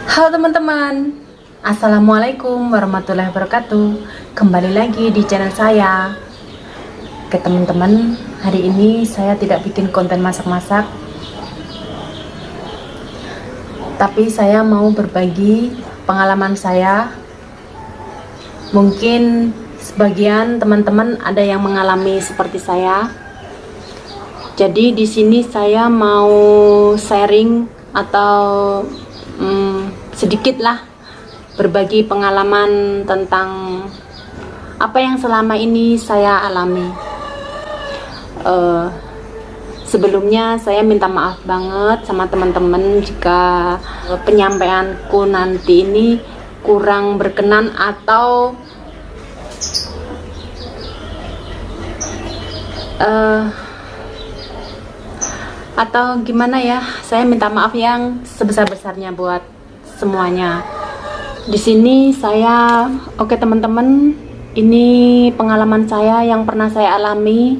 Halo teman-teman, Assalamualaikum warahmatullahi wabarakatuh. Kembali lagi di channel saya. Oke teman-teman, hari ini saya tidak bikin konten masak-masak, tapi saya mau berbagi pengalaman saya. Mungkin sebagian teman-teman ada yang mengalami seperti saya. Jadi di sini saya mau sharing atau sedikit lah berbagi pengalaman tentang apa yang selama ini saya alami. Sebelumnya saya minta maaf banget sama teman-teman jika penyampaianku nanti ini kurang berkenan atau gimana ya. Saya minta maaf yang sebesar-besarnya buat semuanya. Di sini saya, oke teman-teman, ini pengalaman saya yang pernah saya alami.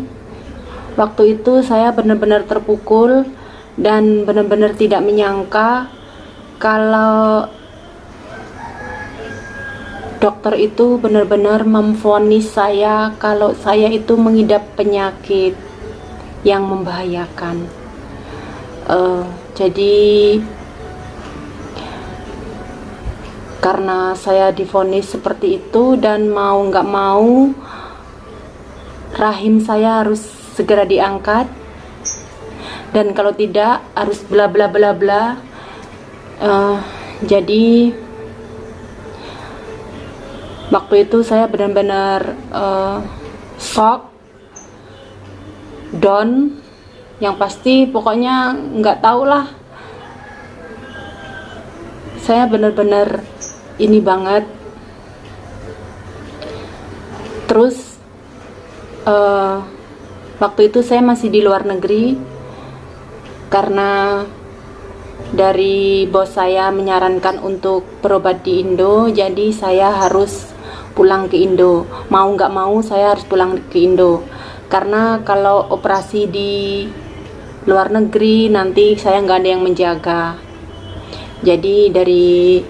Waktu itu saya benar-benar terpukul dan benar-benar tidak menyangka kalau dokter itu benar-benar memvonis saya kalau saya itu mengidap penyakit yang membahayakan. Jadi karena saya divonis seperti itu dan mau nggak mau rahim saya harus segera diangkat, dan kalau tidak harus bla bla bla bla. Jadi waktu itu saya benar-benar shock, down, yang pasti pokoknya nggak tahu lah. Saya benar-benar ini banget. Terus waktu itu saya masih di luar negeri karena dari bos saya menyarankan untuk berobat di Indo, jadi saya harus pulang ke Indo. Mau nggak mau saya harus pulang ke Indo, karena kalau operasi di luar negeri nanti saya nggak ada yang menjaga. Jadi dari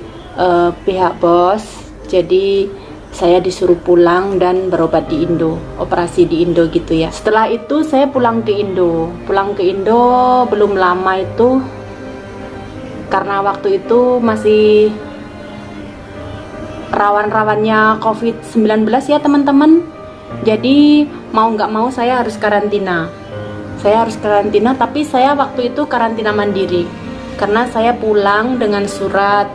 pihak bos, jadi saya disuruh pulang dan berobat di Indo, operasi di Indo gitu ya. Setelah itu saya pulang ke Indo belum lama itu, karena waktu itu masih rawan-rawannya COVID-19 ya teman-teman. Jadi mau nggak mau saya harus karantina. Tapi saya waktu itu karantina mandiri karena saya pulang dengan surat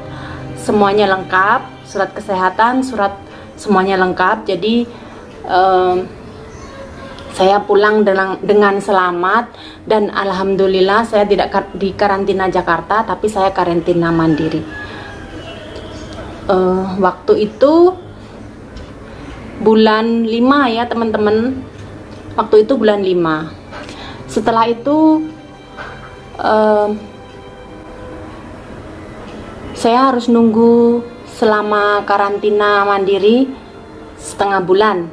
semuanya lengkap, surat kesehatan, surat semuanya lengkap. Jadi saya pulang dengan selamat, dan alhamdulillah saya tidak di karantina Jakarta, tapi saya karantina mandiri. Waktu itu bulan 5 ya teman-teman. Waktu itu bulan 5. Setelah itu saya harus nunggu selama karantina mandiri setengah bulan.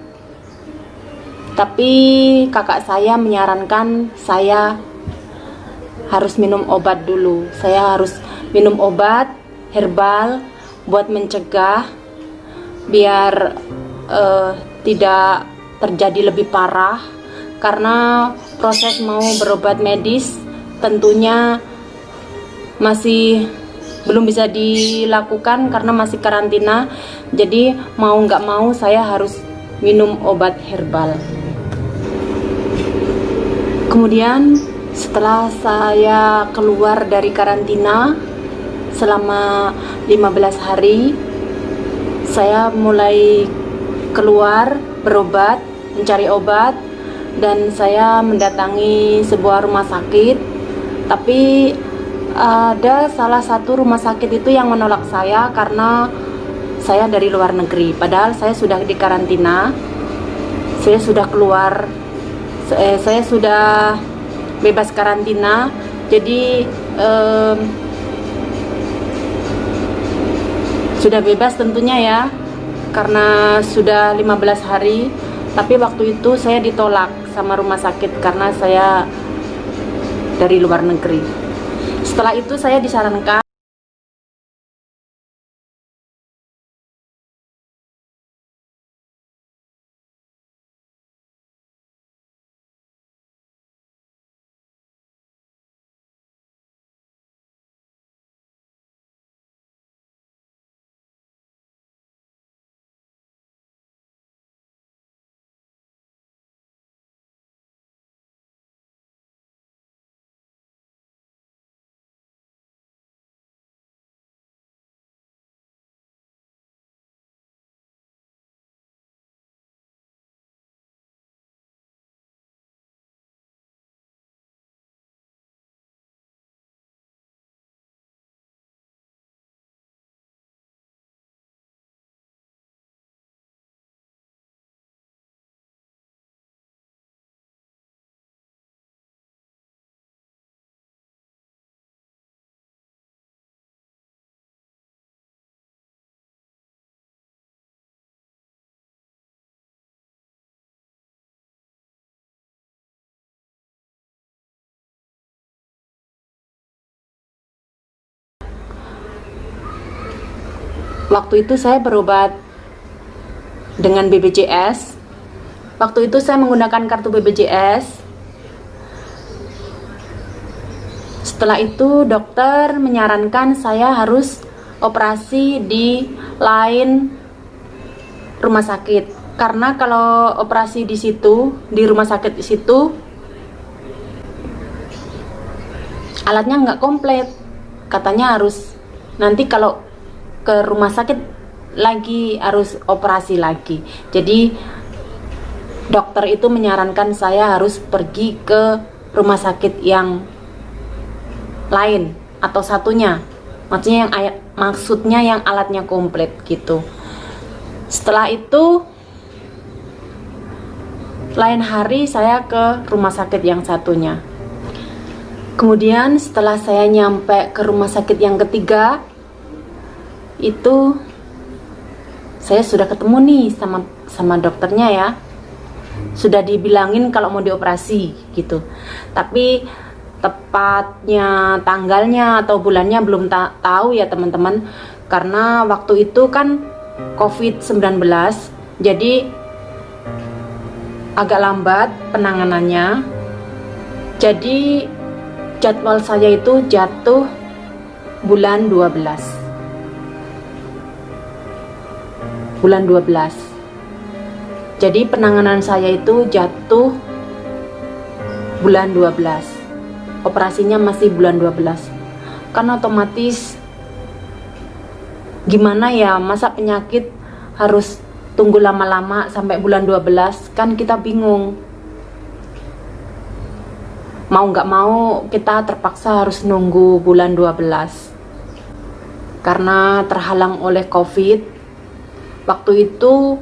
Tapi kakak saya menyarankan saya harus minum obat dulu. Saya harus minum obat herbal buat mencegah biar tidak terjadi lebih parah, karena proses mau berobat medis tentunya masih belum bisa dilakukan karena masih karantina. Jadi mau nggak mau saya harus minum obat herbal. Kemudian setelah saya keluar dari karantina selama 15 hari, saya mulai keluar berobat, mencari obat, dan saya mendatangi sebuah rumah sakit. Tapi ada salah satu rumah sakit itu yang menolak saya karena saya dari luar negeri. Padahal saya sudah di karantina, saya sudah keluar, saya sudah bebas karantina. Jadi sudah bebas tentunya ya, karena sudah 15 hari. Tapi waktu itu saya ditolak sama rumah sakit karena saya dari luar negeri. Setelah itu saya disarankan Waktu itu saya berobat dengan BPJS. Waktu itu saya menggunakan kartu BPJS. Setelah itu dokter menyarankan saya harus operasi di lain rumah sakit. Karena kalau operasi di situ, di rumah sakit di situ, alatnya nggak komplit. Katanya harus nanti kalau ke rumah sakit lagi harus operasi lagi. Jadi dokter itu menyarankan saya harus pergi ke rumah sakit yang lain atau satunya. Maksudnya yang alatnya komplit gitu. Setelah itu lain hari saya ke rumah sakit yang satunya. Kemudian setelah saya nyampe ke rumah sakit yang ketiga, itu saya sudah ketemu nih sama dokternya ya. Sudah dibilangin kalau mau dioperasi gitu. Tapi tepatnya tanggalnya atau bulannya belum tahu ya teman-teman. Karena waktu itu kan COVID-19, jadi agak lambat penanganannya. Jadi jadwal saya itu jatuh bulan 12. Bulan 12. Jadi penanganan saya itu jatuh bulan 12. Operasinya masih bulan 12. Kan otomatis gimana ya, masa penyakit harus tunggu lama-lama sampai bulan 12, kan kita bingung. Mau nggak mau kita terpaksa harus nunggu bulan 12. Karena terhalang oleh COVID. Waktu itu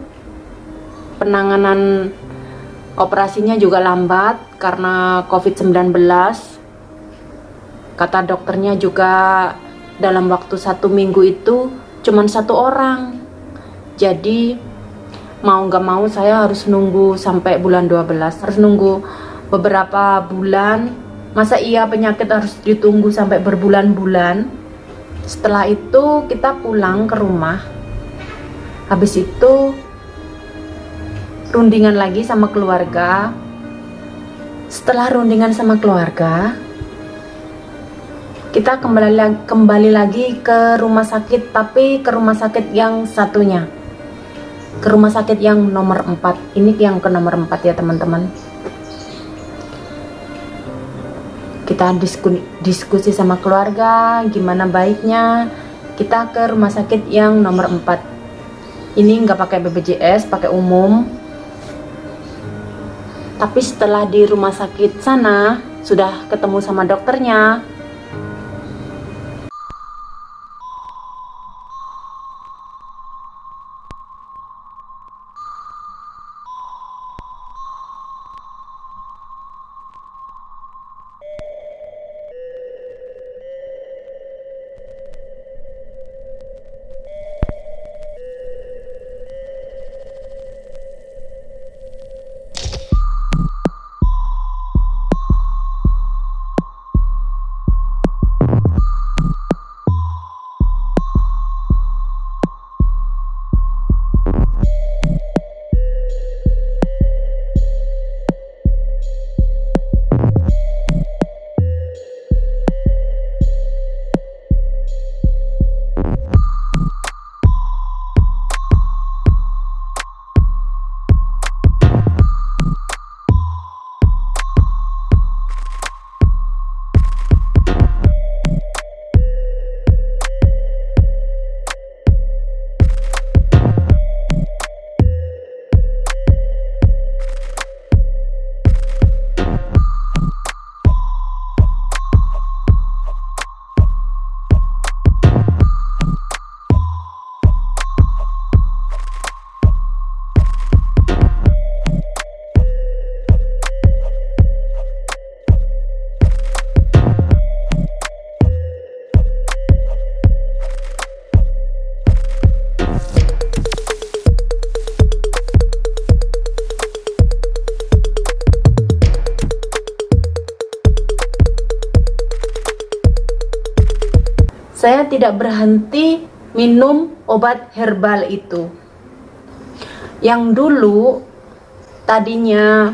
penanganan operasinya juga lambat karena COVID-19. Kata dokternya juga dalam waktu 1 minggu itu cuman 1 orang. Jadi mau nggak mau saya harus nunggu sampai bulan 12. Harus nunggu beberapa bulan. Masa iya penyakit harus ditunggu sampai berbulan-bulan? Setelah itu kita pulang ke rumah. Habis itu rundingan lagi sama keluarga. Setelah rundingan sama keluarga, kita kembali lagi ke rumah sakit, tapi ke rumah sakit yang satunya, ke rumah sakit yang nomor 4. Ini yang ke nomor 4 ya teman-teman. Kita diskusi sama keluarga gimana baiknya kita ke rumah sakit yang nomor 4. Ini nggak pakai BPJS, pakai umum. Tapi setelah di rumah sakit sana sudah ketemu sama dokternya, saya tidak berhenti minum obat herbal itu. Yang dulu tadinya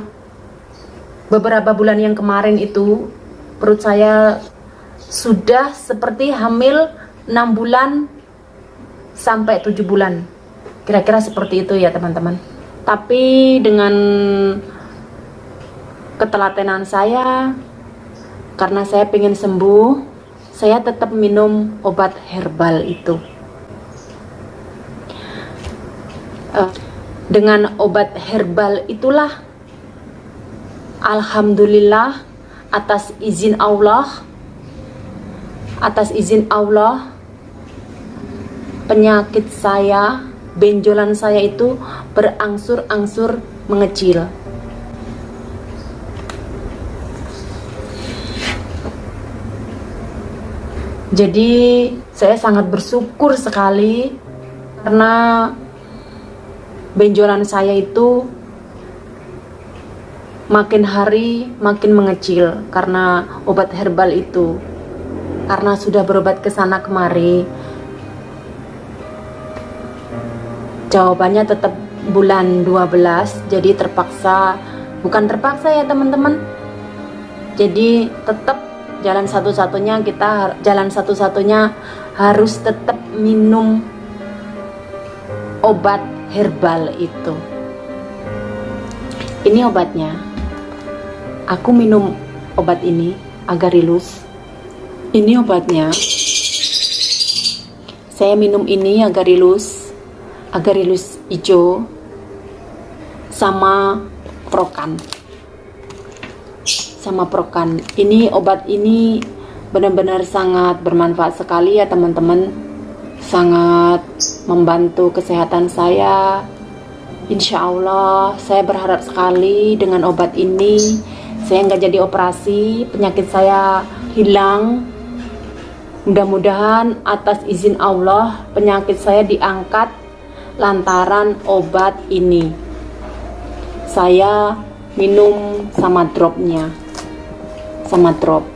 beberapa bulan yang kemarin itu perut saya sudah seperti hamil 6 bulan sampai 7 bulan. Kira-kira seperti itu ya teman-teman. Tapi dengan ketelatenan saya, karena saya pengen sembuh, saya tetap minum obat herbal itu. Dengan obat herbal itulah, alhamdulillah, atas izin Allah, penyakit saya, benjolan saya itu berangsur-angsur mengecil. Jadi saya sangat bersyukur sekali karena benjolan saya itu makin hari makin mengecil karena obat herbal itu. Karena sudah berobat ke sana kemari, jawabannya tetap bulan 12, jadi terpaksa, bukan terpaksa ya teman-teman, jadi tetap jalan satu-satunya harus tetap minum obat herbal itu. Ini obatnya. Aku minum obat ini, Agarilus. Ini obatnya. Saya minum ini Agarilus hijau sama Prokan. Ini obat ini benar-benar sangat bermanfaat sekali ya teman-teman. Sangat membantu kesehatan saya. Insya Allah saya berharap sekali dengan obat ini saya nggak jadi operasi, penyakit saya hilang. Mudah-mudahan atas izin Allah penyakit saya diangkat lantaran obat ini. Saya minum sama dropnya, sama drop.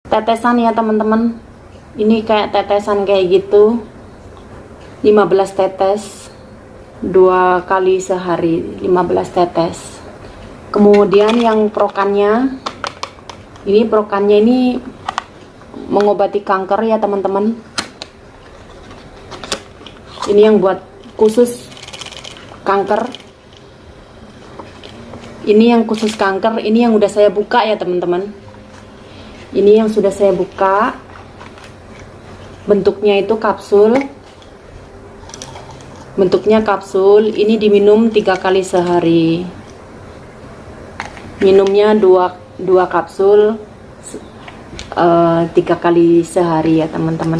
Tetesan ya teman-teman, ini kayak tetesan kayak gitu. 15 tetes 2 kali sehari, 15 tetes. Kemudian yang prokannya ini mengobati kanker ya teman-teman. Ini yang buat khusus kanker. Ini yang khusus kanker, ini yang udah saya buka ya teman-teman. Ini yang sudah saya buka. Bentuknya itu kapsul. Bentuknya kapsul, ini diminum 3 kali sehari. Minumnya 2 kapsul 3 kali sehari ya teman-teman.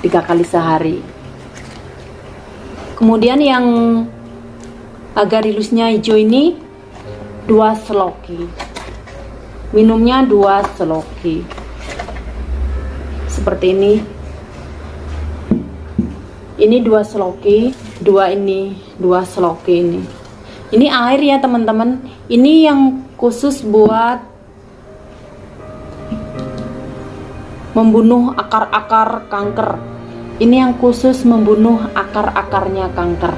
3 kali sehari. Kemudian yang agarilusnya hijau ini 2 seloki. Minumnya 2 seloki. Seperti ini. Ini 2 seloki, 2 seloki ini. Ini air ya teman-teman. Ini yang khusus buat membunuh akar-akar kanker. Ini yang khusus membunuh akar-akarnya kanker.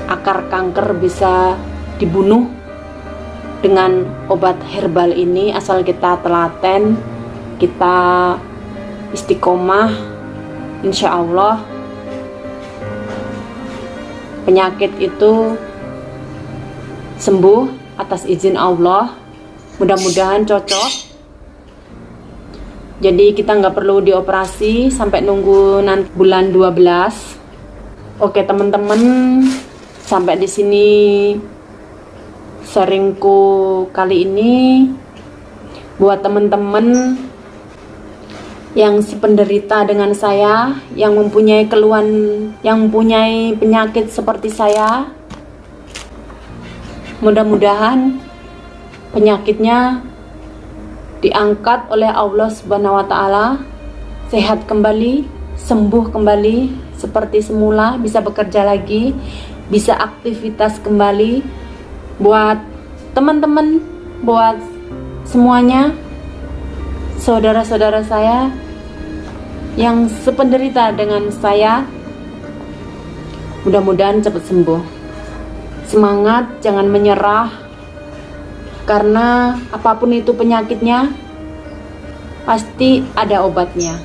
Akar kanker bisa dibunuh dengan obat herbal ini, asal kita telaten, kita istiqomah, insya Allah penyakit itu sembuh atas izin Allah. Mudah-mudahan cocok. Jadi kita nggak perlu dioperasi sampai nunggu nanti bulan 12. Oke teman-teman, sampai di sini sharingku kali ini. Buat teman-teman yang sependerita dengan saya, yang mempunyai keluhan, yang mempunyai penyakit seperti saya, mudah-mudahan penyakitnya diangkat oleh Allah Subhanahu wa Ta'ala, sehat kembali, sembuh kembali seperti semula, bisa bekerja lagi, bisa aktivitas kembali. Buat teman-teman, buat semuanya, saudara-saudara saya yang sependerita dengan saya, mudah-mudahan cepat sembuh. Semangat, jangan menyerah, karena apapun itu penyakitnya pasti ada obatnya.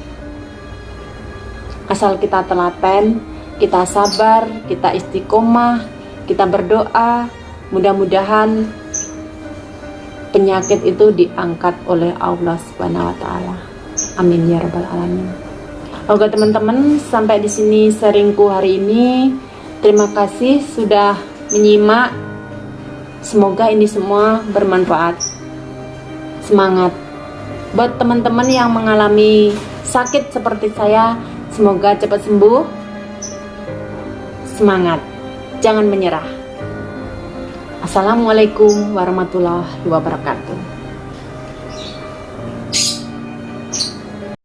Asal kita telaten, kita sabar, kita istiqomah, kita berdoa, mudah-mudahan penyakit itu diangkat oleh Allah Subhanahu wa Ta'ala. Amin ya rabbal alamin. Oke teman-teman, sampai di sini sharingku hari ini. Terima kasih sudah menyimak. Semoga ini semua bermanfaat. Semangat. Buat teman-teman yang mengalami sakit seperti saya, semoga cepat sembuh. Semangat. Jangan menyerah. Assalamualaikum warahmatullahi wabarakatuh.